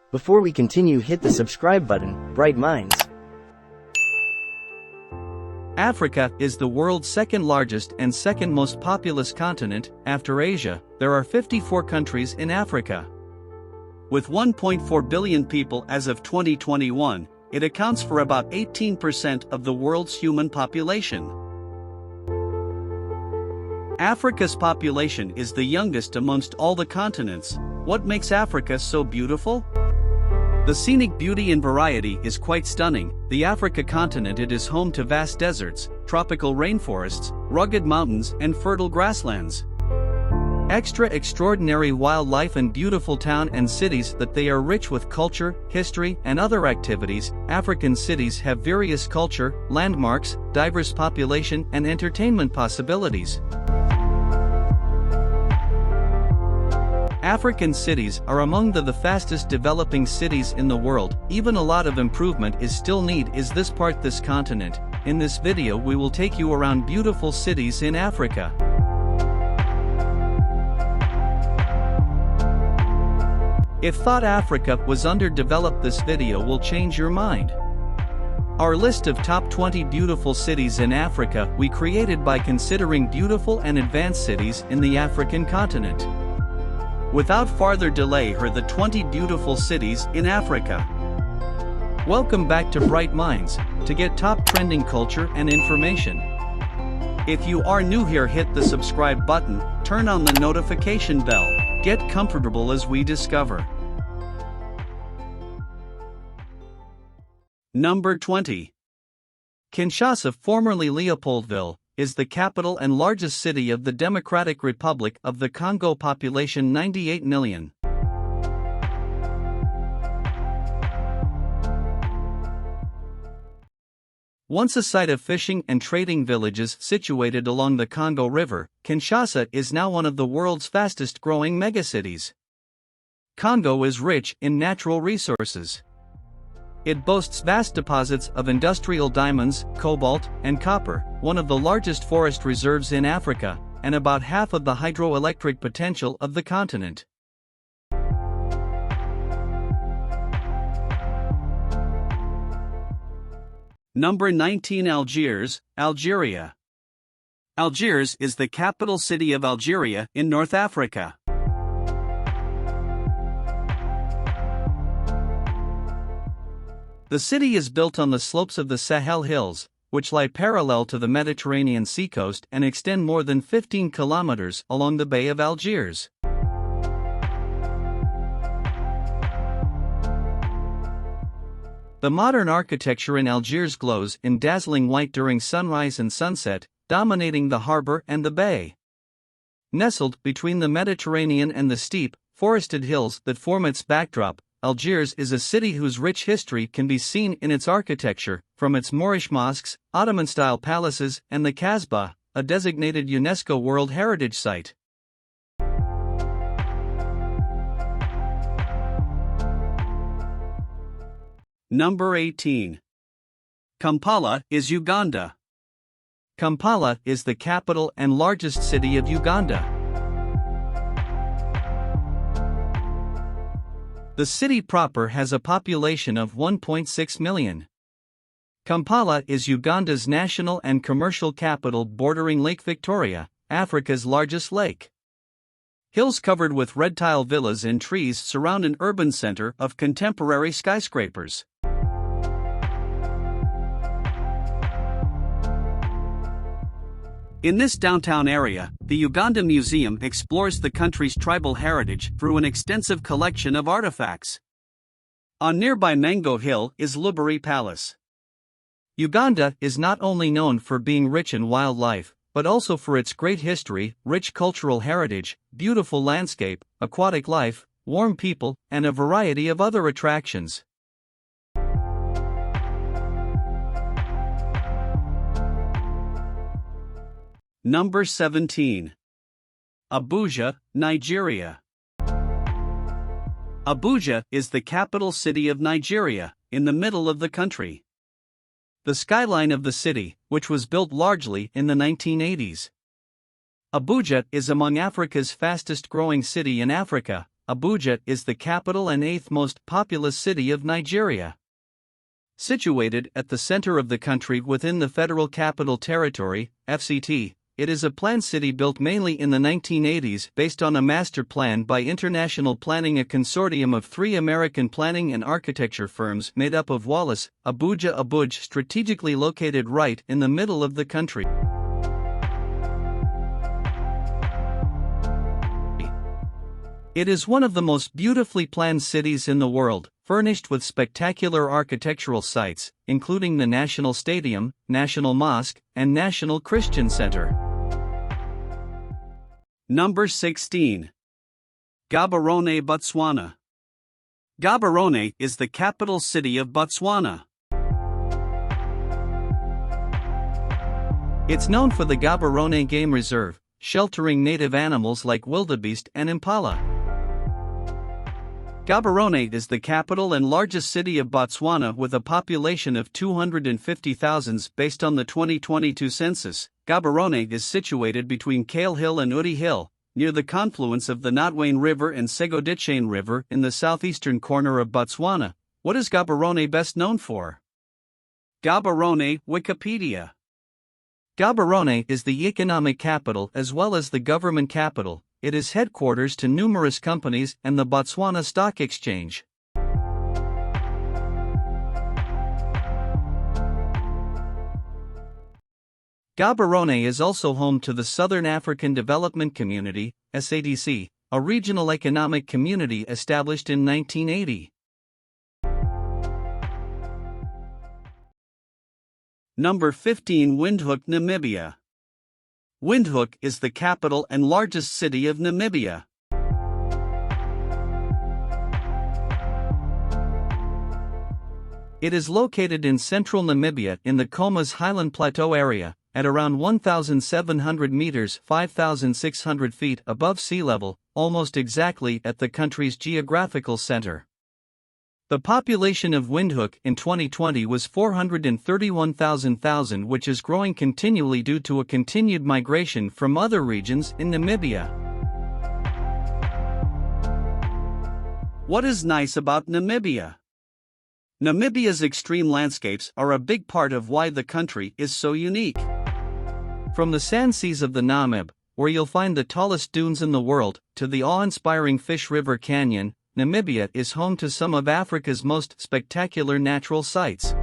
Before we continue, hit the subscribe button. Bright minds. Africa is the world's second largest and second most populous continent, after Asia. There are 54 countries in Africa. With 1.4 billion people as of 2021, it accounts for about 18% of the world's human population. Africa's population is the youngest amongst all the continents. What makes Africa so beautiful? The scenic beauty and variety is quite stunning. The Africa continent, it is home to vast deserts, tropical rainforests, rugged mountains and fertile grasslands. Extraordinary wildlife and beautiful towns and cities that they are rich with culture, history and other activities. African cities have various culture, landmarks, diverse population and entertainment possibilities. African cities are among the fastest developing cities in the world. Even a lot of improvement is still needed in this continent. In this video we will take you around beautiful cities in Africa. If thought Africa was underdeveloped, this video will change your mind. Our list of top 20 beautiful cities in Africa we created by considering beautiful and advanced cities in the African continent. Without further delay, here are the 20 beautiful cities in Africa. Welcome back to Bright Minds, to get top trending culture and information. If you are new here, hit the subscribe button, turn on the notification bell, get comfortable as we discover. Number 20. Kinshasa, formerly Leopoldville, is the capital and largest city of the Democratic Republic of the Congo, population 98 million. Once a site of fishing and trading villages situated along the Congo River, Kinshasa is now one of the world's fastest growing megacities. Congo is rich in natural resources. It boasts vast deposits of industrial diamonds, cobalt, and copper, one of the largest forest reserves in Africa, and about half of the hydroelectric potential of the continent. Number 19. Algiers, Algeria. Algiers is the capital city of Algeria in North Africa. The city is built on the slopes of the Sahel Hills, which lie parallel to the Mediterranean seacoast and extend more than 15 kilometers along the Bay of Algiers. The modern architecture in Algiers glows in dazzling white during sunrise and sunset, dominating the harbor and the bay. Nestled between the Mediterranean and the steep, forested hills that form its backdrop, Algiers is a city whose rich history can be seen in its architecture, from its Moorish mosques, Ottoman-style palaces, and the Kasbah, a designated UNESCO World Heritage Site. Number 18. Kampala is Uganda. Kampala is the capital and largest city of Uganda. The city proper has a population of 1.6 million. Kampala is Uganda's national and commercial capital, bordering Lake Victoria, Africa's largest lake. Hills covered with red tile villas and trees surround an urban center of contemporary skyscrapers. In this downtown area, the Uganda Museum explores the country's tribal heritage through an extensive collection of artifacts. On nearby Mango Hill is Luberi Palace. Uganda is not only known for being rich in wildlife, but also for its great history, rich cultural heritage, beautiful landscape, aquatic life, warm people, and a variety of other attractions. Number 17. Abuja, Nigeria. Abuja is the capital city of Nigeria, in the middle of the country. The skyline of the city, which was built largely in the 1980s. Abuja is among Africa's fastest growing city in Africa, Abuja is the capital and eighth most populous city of Nigeria. Situated at the center of the country within the Federal Capital Territory, FCT, it is a planned city built mainly in the 1980s based on a master plan by International Planning, a consortium of three American planning and architecture firms made up of Wallace, Abuja, strategically located right in the middle of the country. It is one of the most beautifully planned cities in the world, furnished with spectacular architectural sites, including the National Stadium, National Mosque, and National Christian Center. Number 16. Gaborone, Botswana. Gaborone is the capital city of Botswana. It's known for the Gaborone Game Reserve, sheltering native animals like wildebeest and impala. Gaborone is the capital and largest city of Botswana with a population of 250,000 based on the 2022 census. Gaborone is situated between Kale Hill and Uri Hill, near the confluence of the Notwane River and Segoditshane River in the southeastern corner of Botswana. What is Gaborone best known for? Gaborone, Wikipedia. Gaborone is the economic capital as well as the government capital. It is headquarters to numerous companies and the Botswana Stock Exchange. Gaborone is also home to the Southern African Development Community, SADC, a regional economic community established in 1980. Number 15. Windhoek, Namibia. Windhoek is the capital and largest city of Namibia. It is located in central Namibia in the Khoma's Highland Plateau area, at around 1,700 meters (5,600 feet) above sea level, almost exactly at the country's geographical center. The population of Windhoek in 2020 was 431,000, which is growing continually due to a continued migration from other regions in Namibia. What is nice about Namibia? Namibia's extreme landscapes are a big part of why the country is so unique. From the sand seas of the Namib, where you'll find the tallest dunes in the world, to the awe-inspiring Fish River Canyon, Namibia is home to some of Africa's most spectacular natural sights.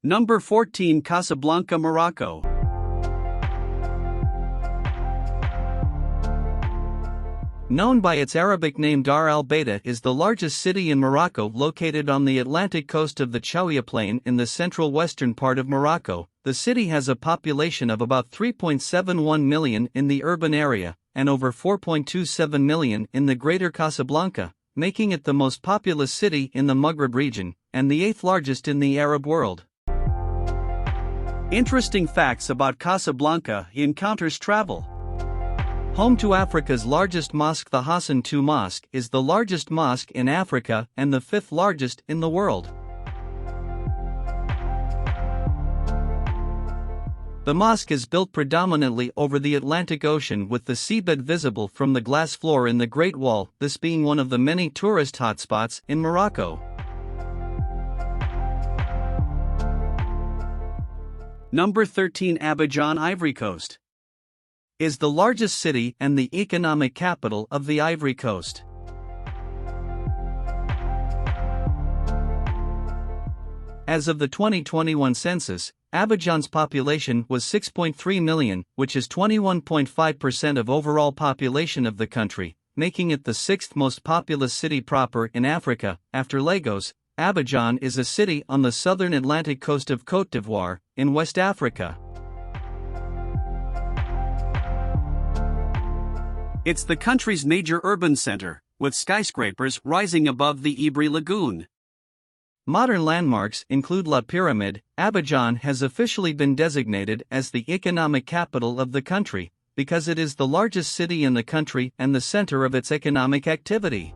Number 14. Casablanca, Morocco. Known by its Arabic name Dar al-Baida, is the largest city in Morocco, located on the Atlantic coast of the Chaouia Plain in the central western part of Morocco. The city has a population of about 3.71 million in the urban area, and over 4.27 million in the greater Casablanca, making it the most populous city in the Maghreb region, and the eighth largest in the Arab world. Interesting facts about Casablanca: encounters travel. Home to Africa's largest mosque, the Hassan II Mosque is the largest mosque in Africa and the fifth largest in the world. The mosque is built predominantly over the Atlantic Ocean with the seabed visible from the glass floor in the Great Wall, this being one of the many tourist hotspots in Morocco. Number 13. Abidjan, Ivory Coast. Is the largest city and the economic capital of the Ivory Coast. As of the 2021 census, Abidjan's population was 6.3 million, which is 21.5% of overall population of the country, making it the sixth most populous city proper in Africa. After Lagos, Abidjan is a city on the southern Atlantic coast of Côte d'Ivoire, in West Africa. It's the country's major urban center, with skyscrapers rising above the Ibri Lagoon. Modern landmarks include La Pyramide. Abidjan has officially been designated as the economic capital of the country, because it is the largest city in the country and the center of its economic activity.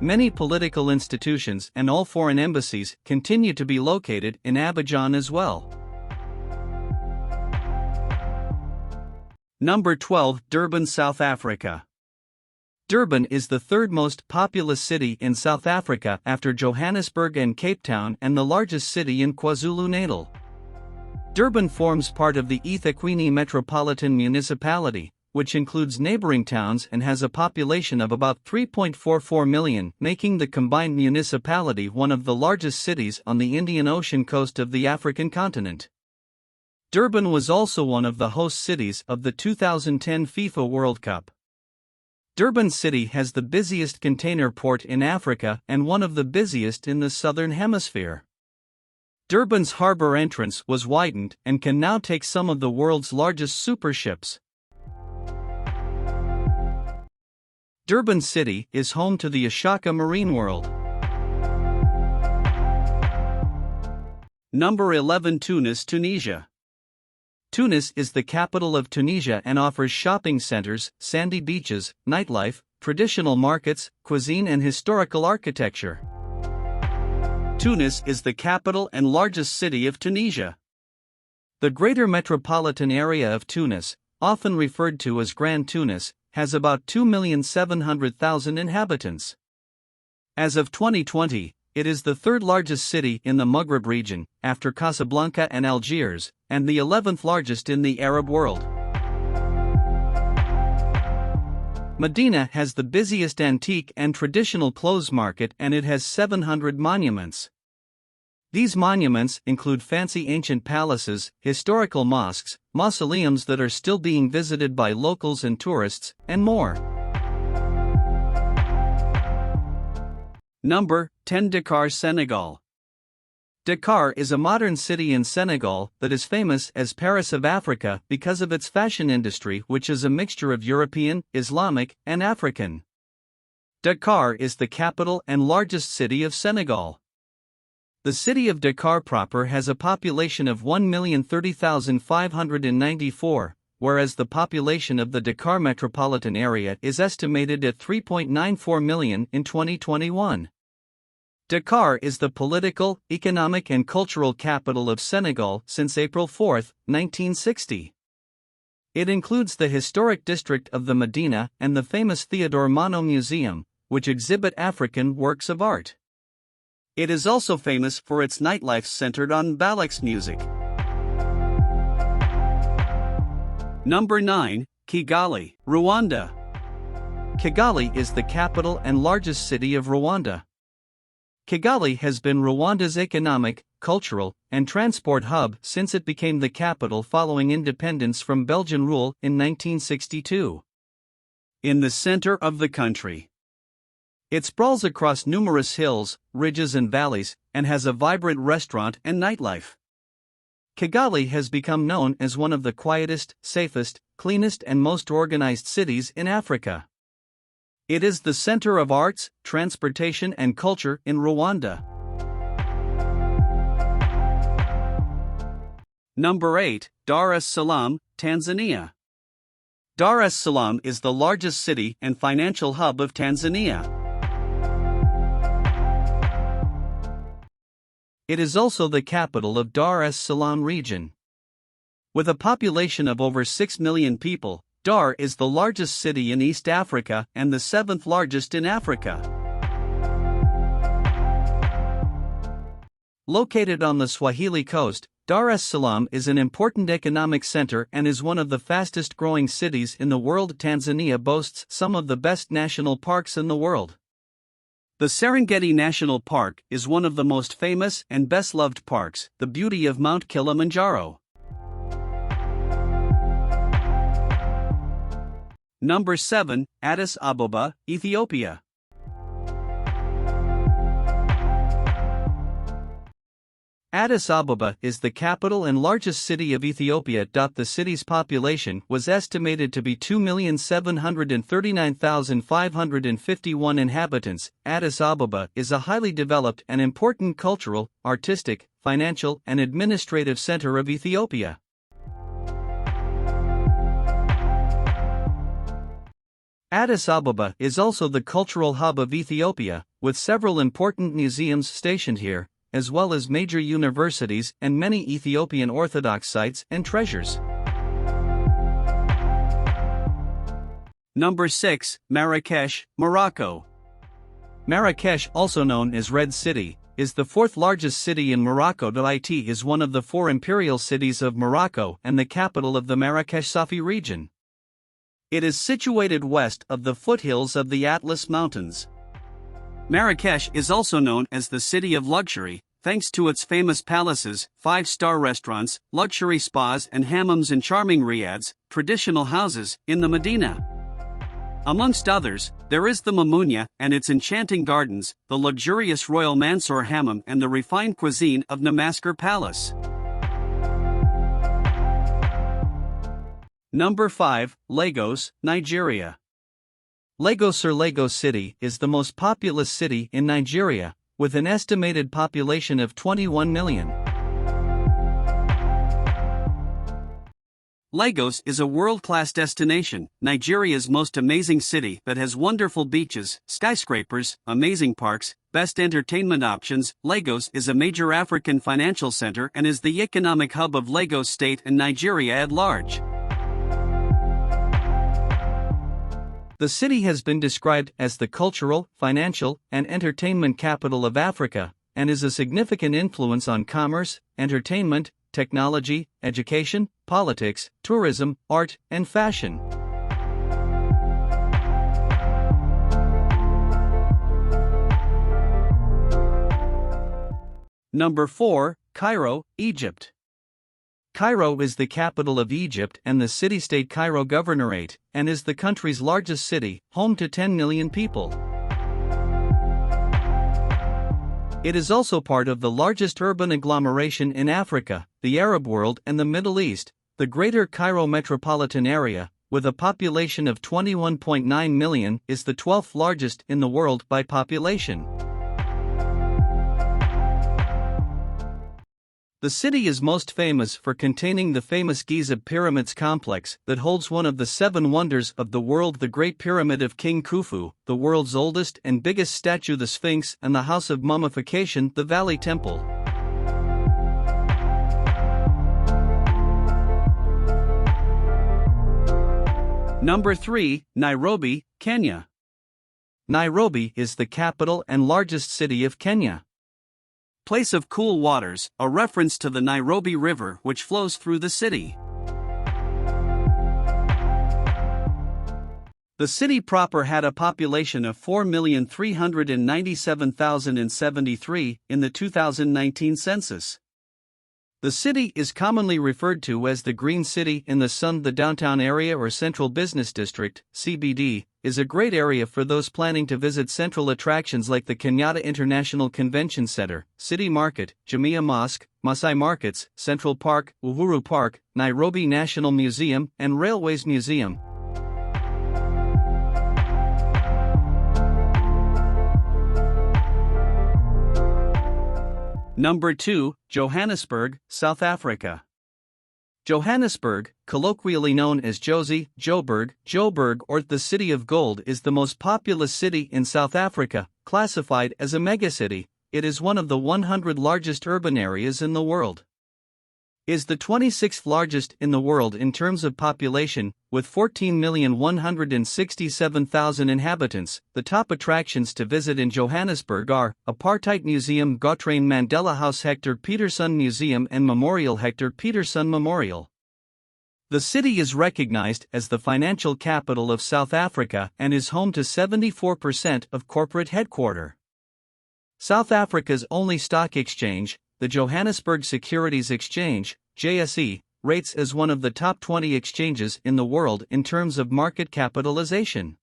Many political institutions and all foreign embassies continue to be located in Abidjan as well. Number 12. Durban, South Africa. Durban is the third most populous city in South Africa after Johannesburg and Cape Town and the largest city in KwaZulu-Natal. Durban forms part of the eThekwini Metropolitan Municipality, which includes neighboring towns and has a population of about 3.44 million, making the combined municipality one of the largest cities on the Indian Ocean coast of the African continent. Durban was also one of the host cities of the 2010 FIFA World Cup. Durban City has the busiest container port in Africa and one of the busiest in the Southern Hemisphere. Durban's harbor entrance was widened and can now take some of the world's largest super ships. Durban City is home to the Ashaka Marine World. Number 11. Tunis, Tunisia. Tunis is the capital of Tunisia and offers shopping centers, sandy beaches, nightlife, traditional markets, cuisine and historical architecture. Tunis is the capital and largest city of Tunisia. The greater metropolitan area of Tunis, often referred to as Grand Tunis, has about 2,700,000 inhabitants. As of 2020, it is the third largest city in the Maghreb region, after Casablanca and Algiers, and the 11th largest in the Arab world. Medina has the busiest antique and traditional clothes market, and it has 700 monuments. These monuments include fancy ancient palaces, historical mosques, mausoleums that are still being visited by locals and tourists, and more. Number 10. Dakar, Senegal. Dakar is a modern city in Senegal that is famous as Paris of Africa because of its fashion industry, which is a mixture of European, Islamic, and African. Dakar is the capital and largest city of Senegal. The city of Dakar proper has a population of 1,030,594, whereas the population of the Dakar metropolitan area is estimated at 3.94 million in 2021. Dakar is the political, economic and cultural capital of Senegal since April 4, 1960. It includes the historic district of the Medina and the famous Théodore Monod Museum, which exhibit African works of art. It is also famous for its nightlife centered on Mbalax music. Number 9. Kigali, Rwanda. Kigali is the capital and largest city of Rwanda. Kigali has been Rwanda's economic, cultural, and transport hub since it became the capital following independence from Belgian rule in 1962. In the center of the country, it sprawls across numerous hills, ridges and valleys, and has a vibrant restaurant and nightlife. Kigali has become known as one of the quietest, safest, cleanest and most organized cities in Africa. It is the center of arts, transportation and culture in Rwanda. Number 8. Dar es Salaam, Tanzania. Dar es Salaam is the largest city and financial hub of Tanzania. It is also the capital of Dar es Salaam region. With a population of over 6 million people, Dar is the largest city in East Africa and the 7th largest in Africa. Located on the Swahili coast, Dar es Salaam is an important economic center and is one of the fastest growing cities in the world. Tanzania boasts some of the best national parks in the world. The Serengeti National Park is one of the most famous and best-loved parks, the beauty of Mount Kilimanjaro. Number 7. Addis Ababa, Ethiopia. Addis Ababa is the capital and largest city of Ethiopia. The city's population was estimated to be 2,739,551 inhabitants. Addis Ababa is a highly developed and important cultural, artistic, financial, and administrative center of Ethiopia. Addis Ababa is also the cultural hub of Ethiopia, with several important museums stationed here, as well as major universities and many Ethiopian Orthodox sites and treasures. Number 6, Marrakesh, Morocco. Marrakesh, also known as Red City, is the fourth largest city in Morocco. It is one of the four imperial cities of Morocco and the capital of the Marrakesh-Safi region. It is situated west of the foothills of the Atlas Mountains. Marrakesh is also known as the City of Luxury, thanks to its famous palaces, five-star restaurants, luxury spas and hammams and charming riads, traditional houses, in the Medina. Amongst others, there is the Mamounia and its enchanting gardens, the luxurious Royal Mansour Hammam and the refined cuisine of Namaskar Palace. Number 5, Lagos, Nigeria. Lagos or Lagos City is the most populous city in Nigeria, with an estimated population of 21 million. Lagos is a world-class destination, Nigeria's most amazing city that has wonderful beaches, skyscrapers, amazing parks, best entertainment options. Lagos is a major African financial center and is the economic hub of Lagos State and Nigeria at large. The city has been described as the cultural, financial, and entertainment capital of Africa, and is a significant influence on commerce, entertainment, technology, education, politics, tourism, art, and fashion. Number 4, Cairo, Egypt. Cairo is the capital of Egypt and the city-state Cairo Governorate, and is the country's largest city, home to 10 million people. It is also part of the largest urban agglomeration in Africa, the Arab world and the Middle East, the Greater Cairo Metropolitan Area, with a population of 21.9 million, is the 12th largest in the world by population. The city is most famous for containing the famous Giza Pyramids complex that holds one of the 7 wonders of the world, the Great Pyramid of King Khufu, the world's oldest and biggest statue, the Sphinx, and the House of Mummification, the Valley Temple. Number 3, Nairobi, Kenya. Nairobi is the capital and largest city of Kenya. Place of cool waters, a reference to the Nairobi River which flows through the city. The city proper had a population of 4,397,073 in the 2019 census. The city is commonly referred to as the Green City in the Sun. The downtown area or Central Business District, CBD, is a great area for those planning to visit central attractions like the Kenyatta International Convention Center, City Market, Jamia Mosque, Masai Markets, Central Park, Uhuru Park, Nairobi National Museum, and Railways Museum. Number 2, Johannesburg, South Africa. Johannesburg, colloquially known as Jozi, Joburg, or the City of Gold, is the most populous city in South Africa, classified as a megacity. It is one of the 100 largest urban areas in the world. Is the 26th largest in the world in terms of population, with 14,167,000 inhabitants. The top attractions to visit in Johannesburg are Apartheid Museum, Gautrain Mandela House, Hector Peterson Museum and Memorial, Hector Peterson Memorial. The city is recognized as the financial capital of South Africa and is home to 74% of corporate headquarters. South Africa's only stock exchange, the Johannesburg Securities Exchange, JSE, rates as one of the top 20 exchanges in the world in terms of market capitalization.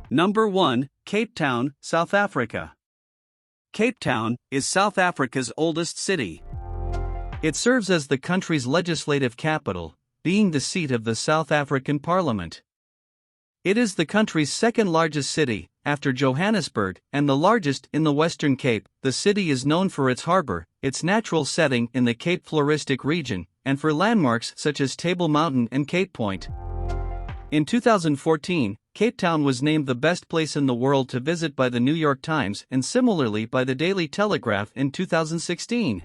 Number 1, Cape Town, South Africa. Cape Town is South Africa's oldest city. It serves as the country's legislative capital, being the seat of the South African Parliament. It is the country's second largest city, after Johannesburg, and the largest in the Western Cape. The city is known for its harbor, its natural setting in the Cape Floristic region, and for landmarks such as Table Mountain and Cape Point. In 2014, Cape Town was named the best place in the world to visit by the New York Times and similarly by the Daily Telegraph in 2016.